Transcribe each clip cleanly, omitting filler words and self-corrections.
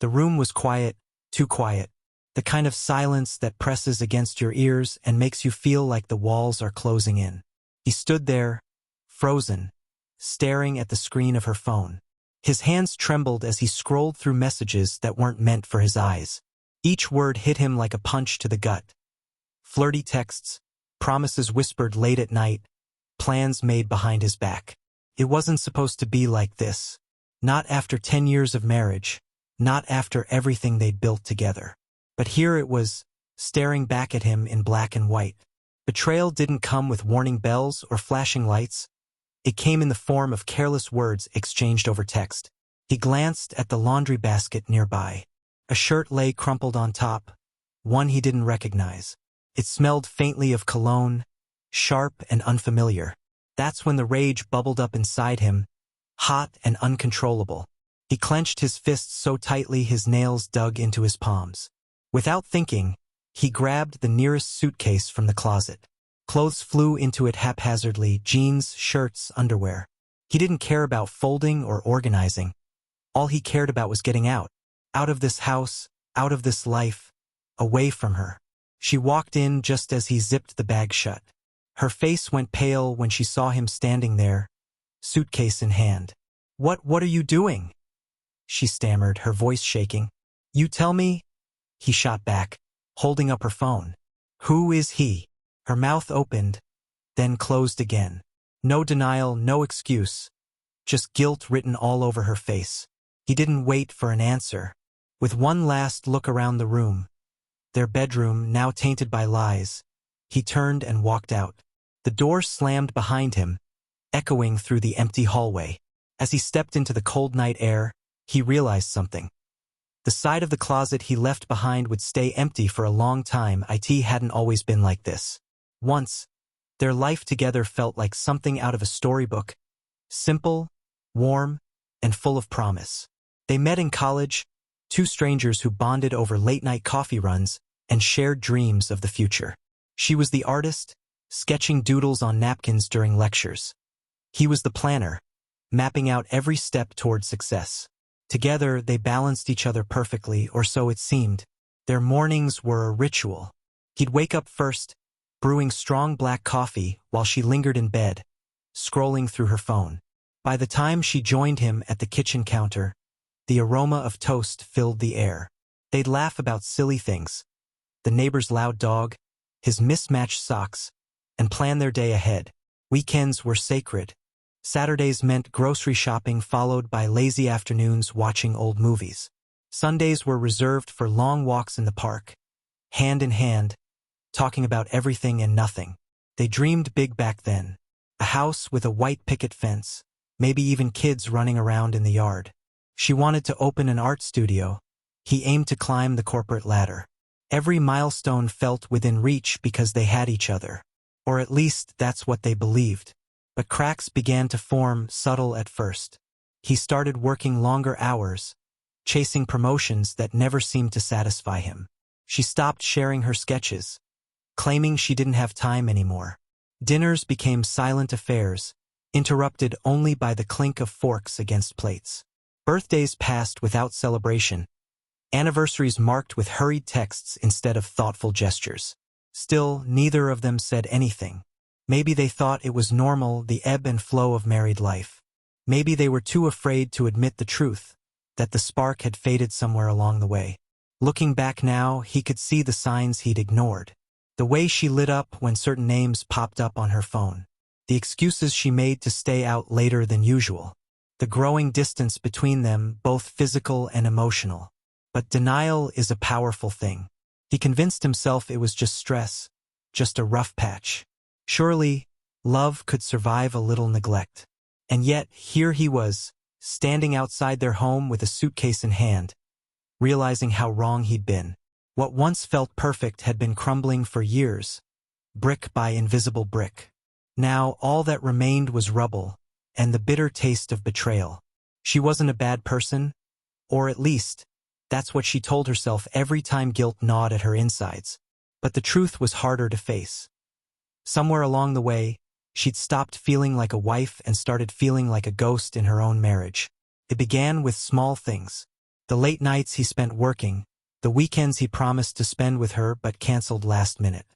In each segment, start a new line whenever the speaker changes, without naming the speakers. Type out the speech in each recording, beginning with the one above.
The room was quiet, too quiet. The kind of silence that presses against your ears and makes you feel like the walls are closing in. He stood there, frozen, staring at the screen of her phone. His hands trembled as he scrolled through messages that weren't meant for his eyes. Each word hit him like a punch to the gut. Flirty texts, promises whispered late at night, plans made behind his back. It wasn't supposed to be like this. Not after 10 years of marriage, not after everything they'd built together. But here it was, staring back at him in black and white. Betrayal didn't come with warning bells or flashing lights. It came in the form of careless words exchanged over text. He glanced at the laundry basket nearby. A shirt lay crumpled on top, one he didn't recognize. It smelled faintly of cologne, sharp and unfamiliar. That's when the rage bubbled up inside him, hot and uncontrollable. He clenched his fists so tightly his nails dug into his palms. Without thinking, he grabbed the nearest suitcase from the closet. Clothes flew into it haphazardly, jeans, shirts, underwear. He didn't care about folding or organizing. All he cared about was getting out. Out of this house, out of this life, away from her. She walked in just as he zipped the bag shut. Her face went pale when she saw him standing there, suitcase in hand. What are you doing?" she stammered, her voice shaking. "You tell me?" he shot back, holding up her phone. "Who is he?" Her mouth opened, then closed again. No denial, no excuse, just guilt written all over her face. He didn't wait for an answer. With one last look around the room, their bedroom now tainted by lies, he turned and walked out. The door slammed behind him, echoing through the empty hallway. As he stepped into the cold night air, he realized something. The side of the closet he left behind would stay empty for a long time. It hadn't always been like this. Once, their life together felt like something out of a storybook, simple, warm, and full of promise. They met in college, two strangers who bonded over late-night coffee runs and shared dreams of the future. She was the artist, sketching doodles on napkins during lectures. He was the planner, mapping out every step toward success. Together, they balanced each other perfectly, or so it seemed. Their mornings were a ritual. He'd wake up first, brewing strong black coffee while she lingered in bed, scrolling through her phone. By the time she joined him at the kitchen counter, the aroma of toast filled the air. They'd laugh about silly things, the neighbor's loud dog, his mismatched socks, and plan their day ahead. Weekends were sacred. Saturdays meant grocery shopping followed by lazy afternoons watching old movies. Sundays were reserved for long walks in the park, hand in hand, talking about everything and nothing. They dreamed big back then. A house with a white picket fence, maybe even kids running around in the yard. She wanted to open an art studio. He aimed to climb the corporate ladder. Every milestone felt within reach because they had each other. Or at least that's what they believed. But cracks began to form, subtle at first. He started working longer hours, chasing promotions that never seemed to satisfy him. She stopped sharing her sketches, claiming she didn't have time anymore. Dinners became silent affairs, interrupted only by the clink of forks against plates. Birthdays passed without celebration. Anniversaries marked with hurried texts instead of thoughtful gestures. Still, neither of them said anything. Maybe they thought it was normal, the ebb and flow of married life. Maybe they were too afraid to admit the truth, that the spark had faded somewhere along the way. Looking back now, he could see the signs he'd ignored. The way she lit up when certain names popped up on her phone. The excuses she made to stay out later than usual. The growing distance between them, both physical and emotional. But denial is a powerful thing. He convinced himself it was just stress, just a rough patch. Surely, love could survive a little neglect. And yet, here he was, standing outside their home with a suitcase in hand, realizing how wrong he'd been. What once felt perfect had been crumbling for years, brick by invisible brick. Now, all that remained was rubble, and the bitter taste of betrayal. She wasn't a bad person, or at least, that's what she told herself every time guilt gnawed at her insides. But the truth was harder to face. Somewhere along the way, she'd stopped feeling like a wife and started feeling like a ghost in her own marriage. It began with small things. The late nights he spent working, the weekends he promised to spend with her but canceled last minute.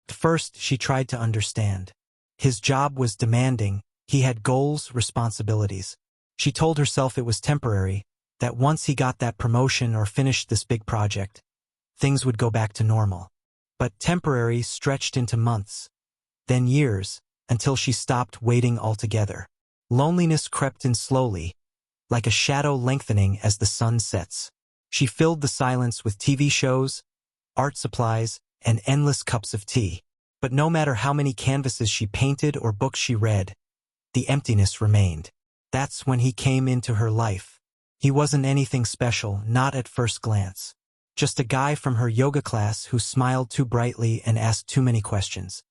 At first, she tried to understand. His job was demanding, he had goals, responsibilities. She told herself it was temporary, that once he got that promotion or finished this big project, things would go back to normal. But temporary stretched into months, then years, until she stopped waiting altogether. Loneliness crept in slowly, like a shadow lengthening as the sun sets. She filled the silence with TV shows, art supplies, and endless cups of tea. But no matter how many canvases she painted or books she read, the emptiness remained. That's when he came into her life. He wasn't anything special, not at first glance. Just a guy from her yoga class who smiled too brightly and asked too many questions.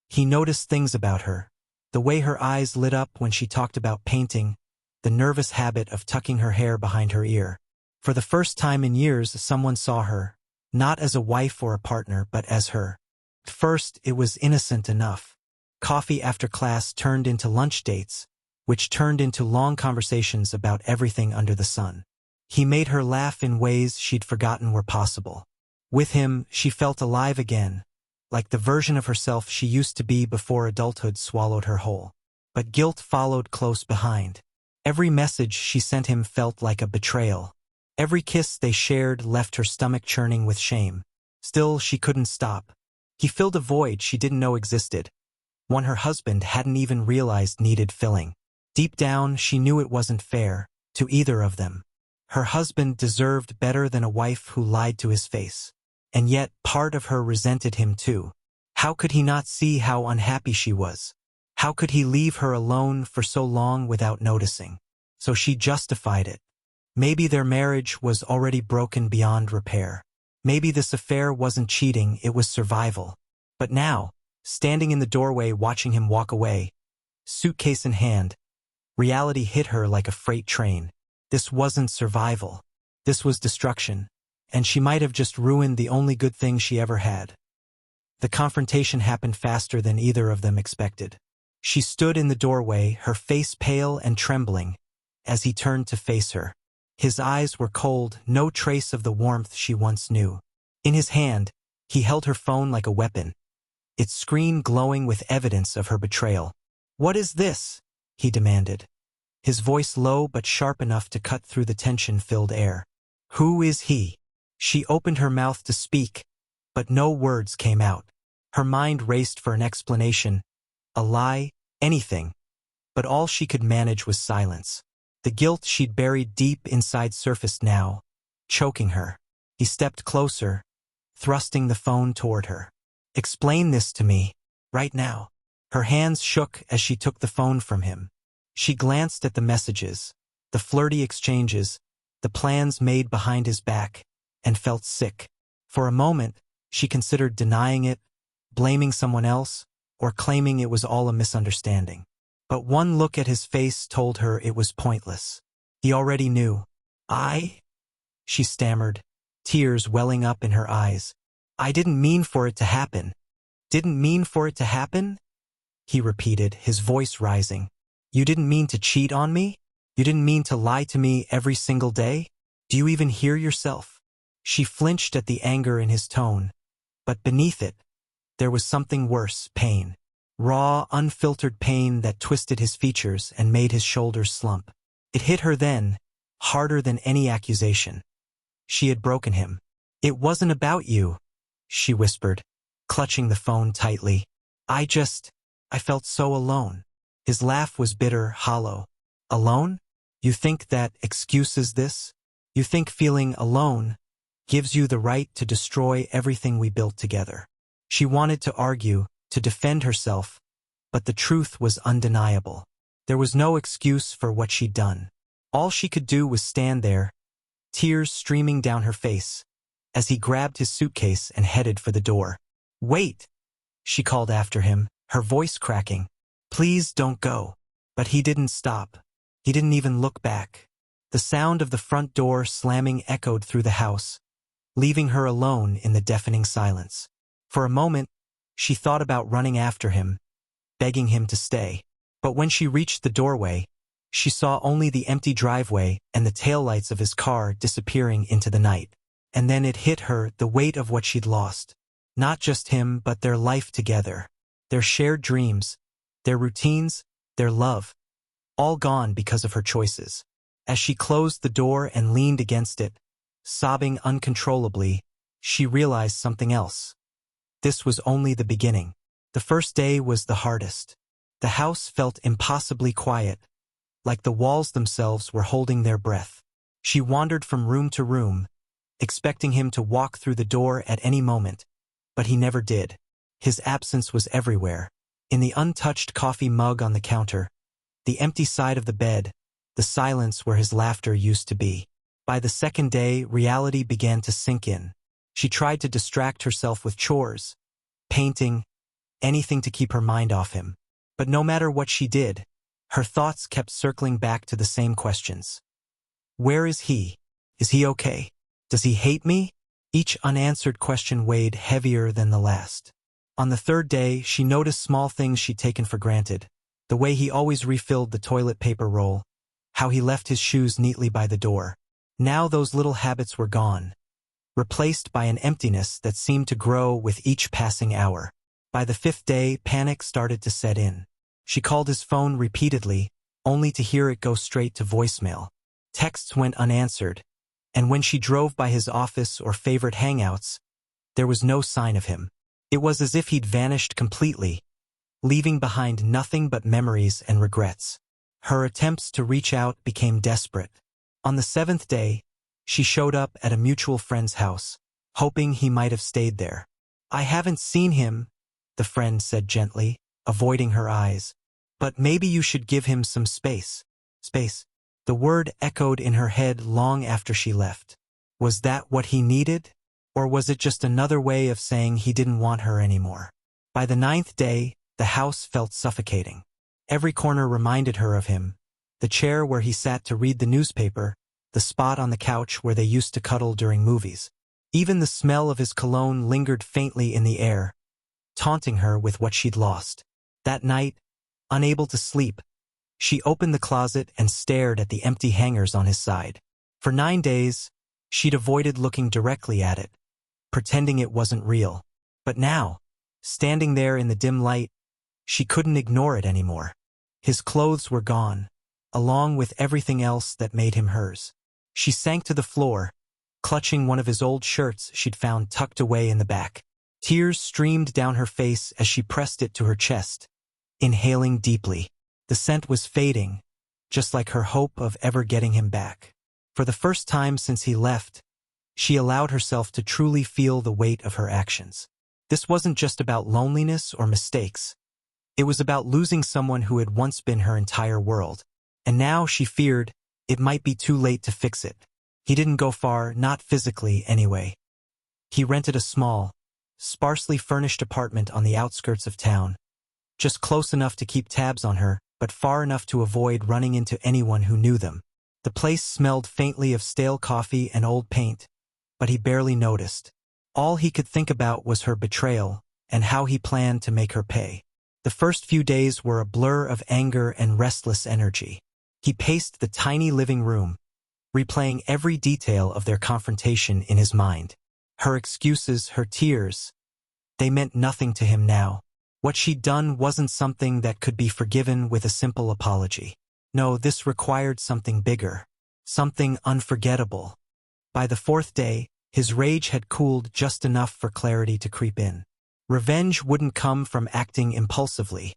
He noticed things about her, the way her eyes lit up when she talked about painting, the nervous habit of tucking her hair behind her ear. For the first time in years, someone saw her, not as a wife or a partner, but as her. At first, it was innocent enough. Coffee after class turned into lunch dates, which turned into long conversations about everything under the sun. He made her laugh in ways she'd forgotten were possible. With him, she felt alive again, like the version of herself she used to be before adulthood swallowed her whole. But guilt followed close behind. Every message she sent him felt like a betrayal. Every kiss they shared left her stomach churning with shame. Still, she couldn't stop. He filled a void she didn't know existed, one her husband hadn't even realized needed filling. Deep down, she knew it wasn't fair, to either of them. Her husband deserved better than a wife who lied to his face. And yet, part of her resented him too. How could he not see how unhappy she was? How could he leave her alone for so long without noticing? So she justified it. Maybe their marriage was already broken beyond repair. Maybe this affair wasn't cheating, it was survival. But now, standing in the doorway watching him walk away, suitcase in hand, reality hit her like a freight train. This wasn't survival. This was destruction. And she might have just ruined the only good thing she ever had. The confrontation happened faster than either of them expected. She stood in the doorway, her face pale and trembling, as he turned to face her. His eyes were cold, no trace of the warmth she once knew. In his hand, he held her phone like a weapon, its screen glowing with evidence of her betrayal. "What is this?" he demanded, his voice low but sharp enough to cut through the tension-filled air. "Who is he?" She opened her mouth to speak, but no words came out. Her mind raced for an explanation, a lie, anything. But all she could manage was silence. The guilt she'd buried deep inside surfaced now, choking her. He stepped closer, thrusting the phone toward her. "Explain this to me, right now." Her hands shook as she took the phone from him. She glanced at the messages, the flirty exchanges, the plans made behind his back, and felt sick. For a moment, she considered denying it, blaming someone else, or claiming it was all a misunderstanding. But one look at his face told her it was pointless. He already knew. She stammered, tears welling up in her eyes. "I didn't mean for it to happen." "Didn't mean for it to happen?" he repeated, his voice rising. "You didn't mean to cheat on me? You didn't mean to lie to me every single day? Do you even hear yourself?" She flinched at the anger in his tone, but beneath it, there was something worse, pain. Raw, unfiltered pain that twisted his features and made his shoulders slump. It hit her then, harder than any accusation. She had broken him. "It wasn't about you," she whispered, clutching the phone tightly. I felt so alone." His laugh was bitter, hollow. "Alone? You think that excuses this? You think feeling alone gives you the right to destroy everything we built together?" She wanted to argue, to defend herself, but the truth was undeniable. There was no excuse for what she'd done. All she could do was stand there, tears streaming down her face, as he grabbed his suitcase and headed for the door. "Wait!" she called after him, her voice cracking. "Please don't go." But he didn't stop. He didn't even look back. The sound of the front door slamming echoed through the house, leaving her alone in the deafening silence. For a moment, she thought about running after him, begging him to stay. But when she reached the doorway, She saw only the empty driveway and the taillights of his car disappearing into the night. And then it hit her, the weight of what she'd lost. Not just him, but their life together. Their shared dreams, their routines, their love. All gone because of her choices. As she closed the door and leaned against it, sobbing uncontrollably, she realized something else. This was only the beginning. The first day was the hardest. The house felt impossibly quiet, like the walls themselves were holding their breath. She wandered from room to room, expecting him to walk through the door at any moment, but he never did. His absence was everywhere. In the untouched coffee mug on the counter, the empty side of the bed, the silence where his laughter used to be. By the second day, reality began to sink in. She tried to distract herself with chores, painting, anything to keep her mind off him. But no matter what she did, her thoughts kept circling back to the same questions. Where is he? Is he okay? Does he hate me? Each unanswered question weighed heavier than the last. On the third day, she noticed small things she'd taken for granted. The way he always refilled the toilet paper roll, how he left his shoes neatly by the door. Now those little habits were gone, replaced by an emptiness that seemed to grow with each passing hour. By the fifth day, panic started to set in. She called his phone repeatedly, only to hear it go straight to voicemail. Texts went unanswered, and when she drove by his office or favorite hangouts, there was no sign of him. It was as if he'd vanished completely, leaving behind nothing but memories and regrets. Her attempts to reach out became desperate. On the seventh day, she showed up at a mutual friend's house, hoping he might have stayed there. I haven't seen him, the friend said gently, avoiding her eyes. But maybe you should give him some space. Space. The word echoed in her head long after she left. Was that what he needed? Or was it just another way of saying he didn't want her anymore? By the ninth day, the house felt suffocating. Every corner reminded her of him. The chair where he sat to read the newspaper, the spot on the couch where they used to cuddle during movies. Even the smell of his cologne lingered faintly in the air, taunting her with what she'd lost. That night, unable to sleep, she opened the closet and stared at the empty hangers on his side. For 9 days, she'd avoided looking directly at it, pretending it wasn't real. But now, standing there in the dim light, she couldn't ignore it anymore. His clothes were gone, along with everything else that made him hers. She sank to the floor, clutching one of his old shirts she'd found tucked away in the back. Tears streamed down her face as she pressed it to her chest, inhaling deeply. The scent was fading, just like her hope of ever getting him back. For the first time since he left, she allowed herself to truly feel the weight of her actions. This wasn't just about loneliness or mistakes. It was about losing someone who had once been her entire world. And now she feared it might be too late to fix it. He didn't go far, not physically anyway. He rented a small, sparsely furnished apartment on the outskirts of town, just close enough to keep tabs on her, but far enough to avoid running into anyone who knew them. The place smelled faintly of stale coffee and old paint, but he barely noticed. All he could think about was her betrayal and how he planned to make her pay. The first few days were a blur of anger and restless energy. He paced the tiny living room, replaying every detail of their confrontation in his mind. Her excuses, her tears, they meant nothing to him now. What she'd done wasn't something that could be forgiven with a simple apology. No, this required something bigger, something unforgettable. By the fourth day, his rage had cooled just enough for clarity to creep in. Revenge wouldn't come from acting impulsively.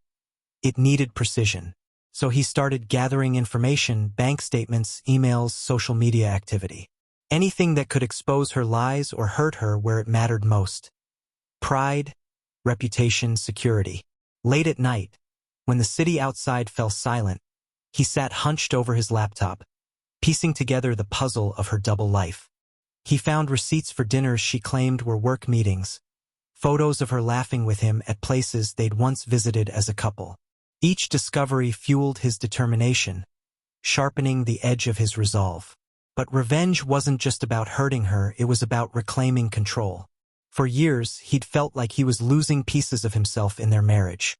It needed precision. So he started gathering information, bank statements, emails, social media activity. Anything that could expose her lies or hurt her where it mattered most. Pride, reputation, security. Late at night, when the city outside fell silent, he sat hunched over his laptop, piecing together the puzzle of her double life. He found receipts for dinners she claimed were work meetings, photos of her laughing with him at places they'd once visited as a couple. Each discovery fueled his determination, sharpening the edge of his resolve. But revenge wasn't just about hurting her, it was about reclaiming control. For years, he'd felt like he was losing pieces of himself in their marriage.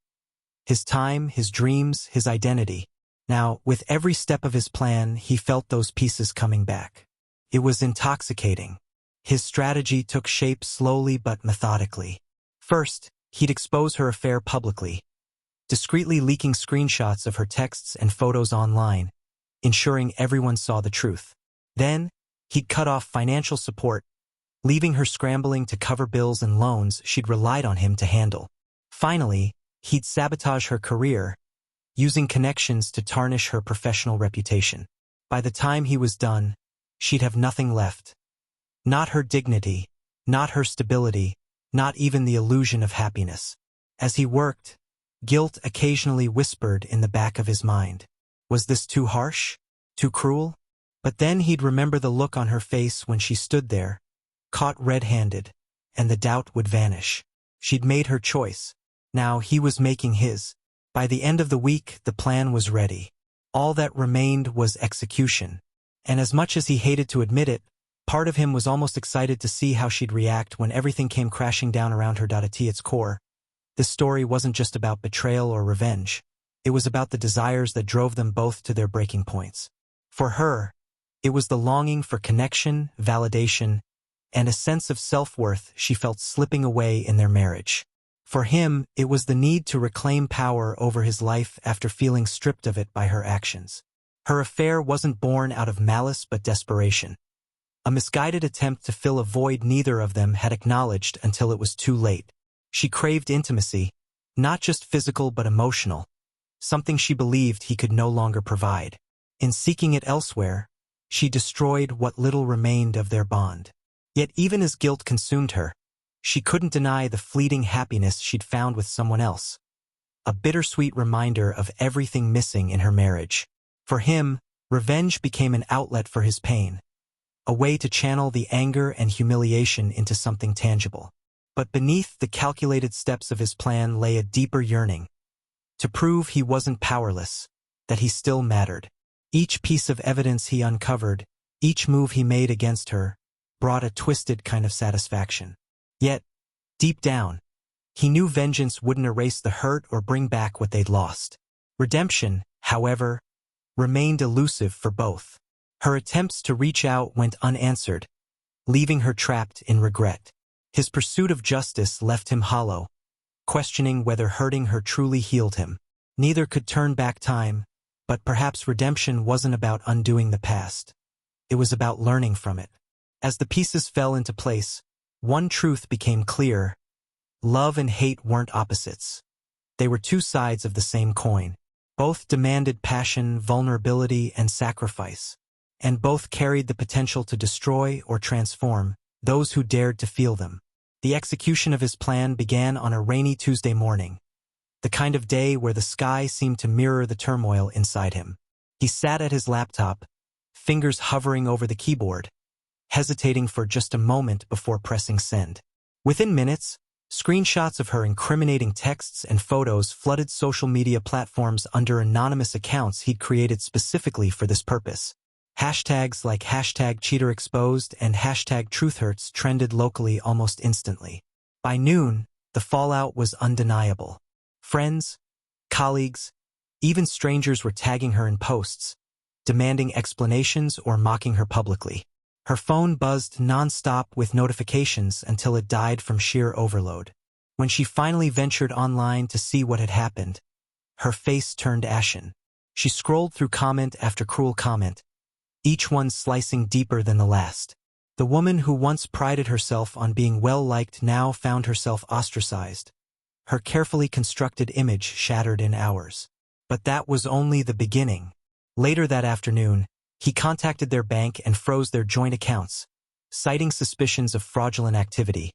His time, his dreams, his identity. Now, with every step of his plan, he felt those pieces coming back. It was intoxicating. His strategy took shape slowly but methodically. First, he'd expose her affair publicly, discreetly leaking screenshots of her texts and photos online, ensuring everyone saw the truth. Then, he'd cut off financial support, leaving her scrambling to cover bills and loans she'd relied on him to handle. Finally, he'd sabotage her career, using connections to tarnish her professional reputation. By the time he was done, she'd have nothing left. Not her dignity, not her stability, not even the illusion of happiness. As he worked, guilt occasionally whispered in the back of his mind. Was this too harsh? Too cruel? But then he'd remember the look on her face when she stood there, caught red-handed, and the doubt would vanish. She'd made her choice. Now he was making his. By the end of the week, the plan was ready. All that remained was execution. And as much as he hated to admit it, part of him was almost excited to see how she'd react when everything came crashing down around her. At its core, this story wasn't just about betrayal or revenge. It was about the desires that drove them both to their breaking points. For her, it was the longing for connection, validation, and a sense of self-worth she felt slipping away in their marriage. For him, it was the need to reclaim power over his life after feeling stripped of it by her actions. Her affair wasn't born out of malice but desperation. A misguided attempt to fill a void neither of them had acknowledged until it was too late. She craved intimacy, not just physical but emotional, something she believed he could no longer provide. In seeking it elsewhere, she destroyed what little remained of their bond. Yet even as guilt consumed her, she couldn't deny the fleeting happiness she'd found with someone else. A bittersweet reminder of everything missing in her marriage. For him, revenge became an outlet for his pain, a way to channel the anger and humiliation into something tangible. But beneath the calculated steps of his plan lay a deeper yearning, to prove he wasn't powerless, that he still mattered. Each piece of evidence he uncovered, each move he made against her, brought a twisted kind of satisfaction. Yet, deep down, he knew vengeance wouldn't erase the hurt or bring back what they'd lost. Redemption, however, remained elusive for both. Her attempts to reach out went unanswered, leaving her trapped in regret. His pursuit of justice left him hollow, questioning whether hurting her truly healed him. Neither could turn back time, but perhaps redemption wasn't about undoing the past. It was about learning from it. As the pieces fell into place, one truth became clear. Love and hate weren't opposites. They were two sides of the same coin. Both demanded passion, vulnerability, and sacrifice. And both carried the potential to destroy or transform those who dared to feel them. The execution of his plan began on a rainy Tuesday morning, the kind of day where the sky seemed to mirror the turmoil inside him. He sat at his laptop, fingers hovering over the keyboard, hesitating for just a moment before pressing send. Within minutes, screenshots of her incriminating texts and photos flooded social media platforms under anonymous accounts he'd created specifically for this purpose. Hashtags like #CheaterExposed and #TruthHurts trended locally almost instantly. By noon, the fallout was undeniable. Friends, colleagues, even strangers were tagging her in posts, demanding explanations or mocking her publicly. Her phone buzzed nonstop with notifications until it died from sheer overload. When she finally ventured online to see what had happened, her face turned ashen. She scrolled through comment after cruel comment, each one slicing deeper than the last. The woman who once prided herself on being well-liked now found herself ostracized, her carefully constructed image shattered in hours. But that was only the beginning. Later that afternoon, he contacted their bank and froze their joint accounts, citing suspicions of fraudulent activity.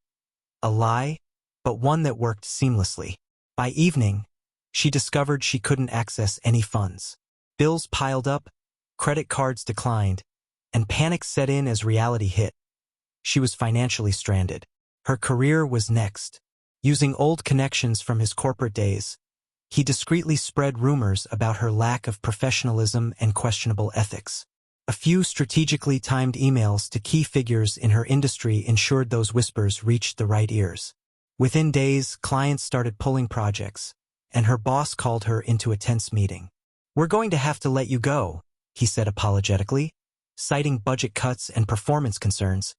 A lie, but one that worked seamlessly. By evening, she discovered she couldn't access any funds. Bills piled up, credit cards declined, and panic set in as reality hit. She was financially stranded. Her career was next. Using old connections from his corporate days, he discreetly spread rumors about her lack of professionalism and questionable ethics. A few strategically timed emails to key figures in her industry ensured those whispers reached the right ears. Within days, clients started pulling projects, and her boss called her into a tense meeting. "We're going to have to let you go," he said apologetically, citing budget cuts and performance concerns,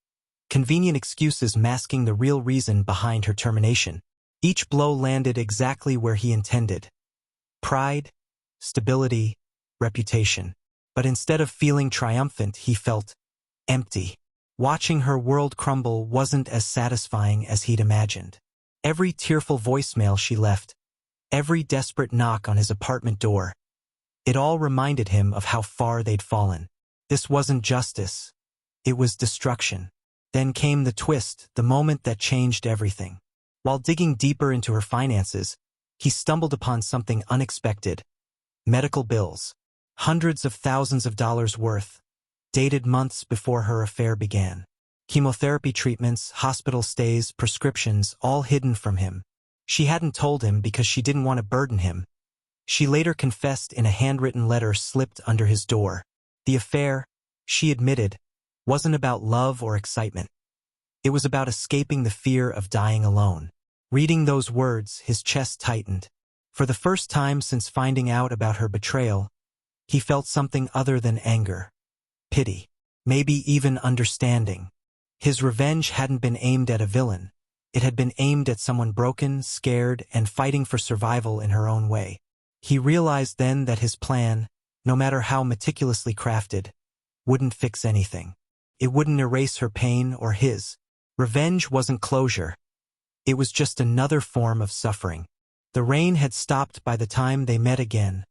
convenient excuses masking the real reason behind her termination. Each blow landed exactly where he intended. Pride, stability, reputation. But instead of feeling triumphant, he felt empty. Watching her world crumble wasn't as satisfying as he'd imagined. Every tearful voicemail she left, every desperate knock on his apartment door, it all reminded him of how far they'd fallen. This wasn't justice. It was destruction. Then came the twist, the moment that changed everything. While digging deeper into her finances, he stumbled upon something unexpected. Medical bills. Hundreds of thousands of dollars worth, dated months before her affair began. Chemotherapy treatments, hospital stays, prescriptions, all hidden from him. She hadn't told him because she didn't want to burden him. She later confessed in a handwritten letter slipped under his door. The affair, she admitted, wasn't about love or excitement. It was about escaping the fear of dying alone. Reading those words, his chest tightened. For the first time since finding out about her betrayal, he felt something other than anger. Pity. Maybe even understanding. His revenge hadn't been aimed at a villain. It had been aimed at someone broken, scared, and fighting for survival in her own way. He realized then that his plan, no matter how meticulously crafted, wouldn't fix anything. It wouldn't erase her pain or his. Revenge wasn't closure. It was just another form of suffering. The rain had stopped by the time they met again.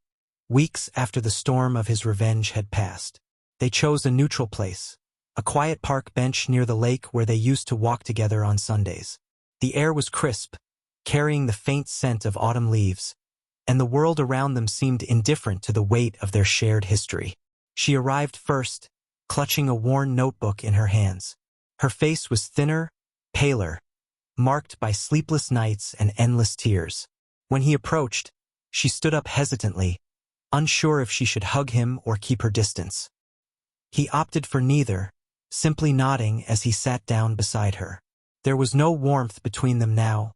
Weeks after the storm of his revenge had passed. They chose a neutral place, a quiet park bench near the lake where they used to walk together on Sundays. The air was crisp, carrying the faint scent of autumn leaves, and the world around them seemed indifferent to the weight of their shared history. She arrived first, clutching a worn notebook in her hands. Her face was thinner, paler, marked by sleepless nights and endless tears. When he approached, she stood up hesitantly, unsure if she should hug him or keep her distance. He opted for neither, simply nodding as he sat down beside her. There was no warmth between them now,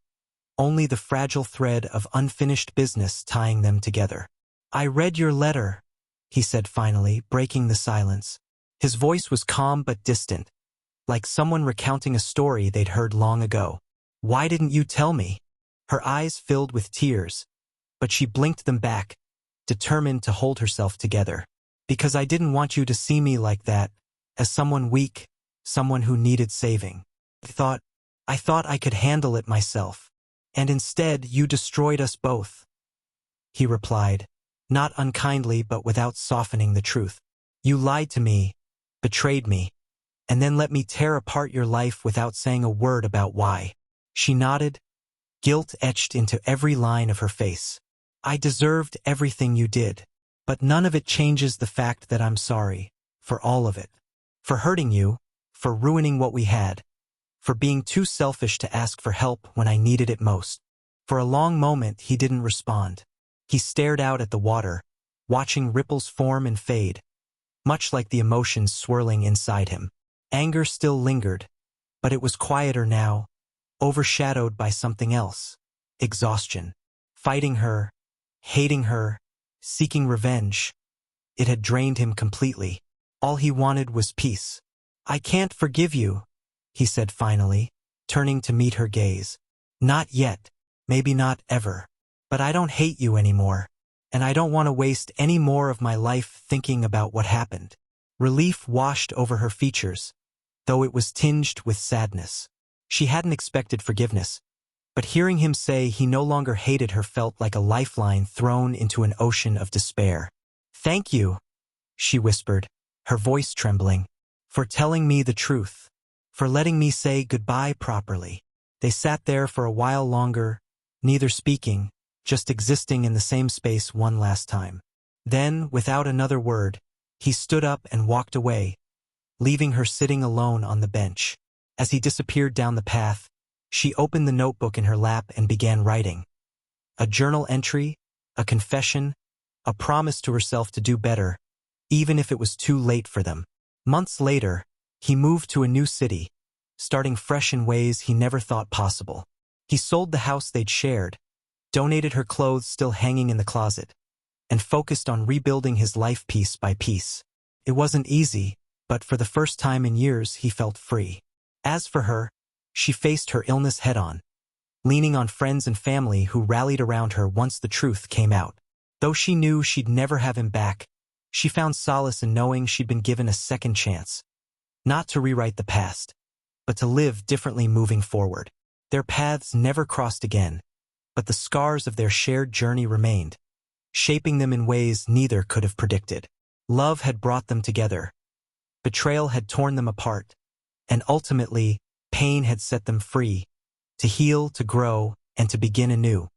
only the fragile thread of unfinished business tying them together. "I read your letter," he said finally, breaking the silence. His voice was calm but distant, like someone recounting a story they'd heard long ago. "Why didn't you tell me?" Her eyes filled with tears, but she blinked them back, determined to hold herself together. "Because I didn't want you to see me like that, as someone weak, someone who needed saving. I thought I could handle it myself. And instead, you destroyed us both," he replied, not unkindly but without softening the truth. "You lied to me, betrayed me, and then let me tear apart your life without saying a word about why." She nodded, guilt etched into every line of her face. "I deserved everything you did, but none of it changes the fact that I'm sorry, for all of it. For hurting you, for ruining what we had, for being too selfish to ask for help when I needed it most." For a long moment he didn't respond. He stared out at the water, watching ripples form and fade, much like the emotions swirling inside him. Anger still lingered, but it was quieter now, overshadowed by something else. Exhaustion. Fighting her, hating her, seeking revenge. It had drained him completely. All he wanted was peace. "I can't forgive you," he said finally, turning to meet her gaze. "Not yet, maybe not ever. But I don't hate you anymore, and I don't want to waste any more of my life thinking about what happened." Relief washed over her features, though it was tinged with sadness. She hadn't expected forgiveness, but hearing him say he no longer hated her felt like a lifeline thrown into an ocean of despair. "Thank you," she whispered, her voice trembling, "for telling me the truth, for letting me say goodbye properly." They sat there for a while longer, neither speaking, just existing in the same space one last time. Then, without another word, he stood up and walked away, leaving her sitting alone on the bench. As he disappeared down the path, she opened the notebook in her lap and began writing. A journal entry, a confession, a promise to herself to do better, even if it was too late for them. Months later, he moved to a new city, starting fresh in ways he never thought possible. He sold the house they'd shared, donated her clothes still hanging in the closet, and focused on rebuilding his life piece by piece. It wasn't easy, but for the first time in years he felt free. As for her, she faced her illness head-on, leaning on friends and family who rallied around her once the truth came out. Though she knew she'd never have him back, she found solace in knowing she'd been given a second chance. Not to rewrite the past, but to live differently moving forward. Their paths never crossed again, but the scars of their shared journey remained, shaping them in ways neither could have predicted. Love had brought them together. Betrayal had torn them apart. And ultimately, pain had set them free, to heal, to grow, and to begin anew.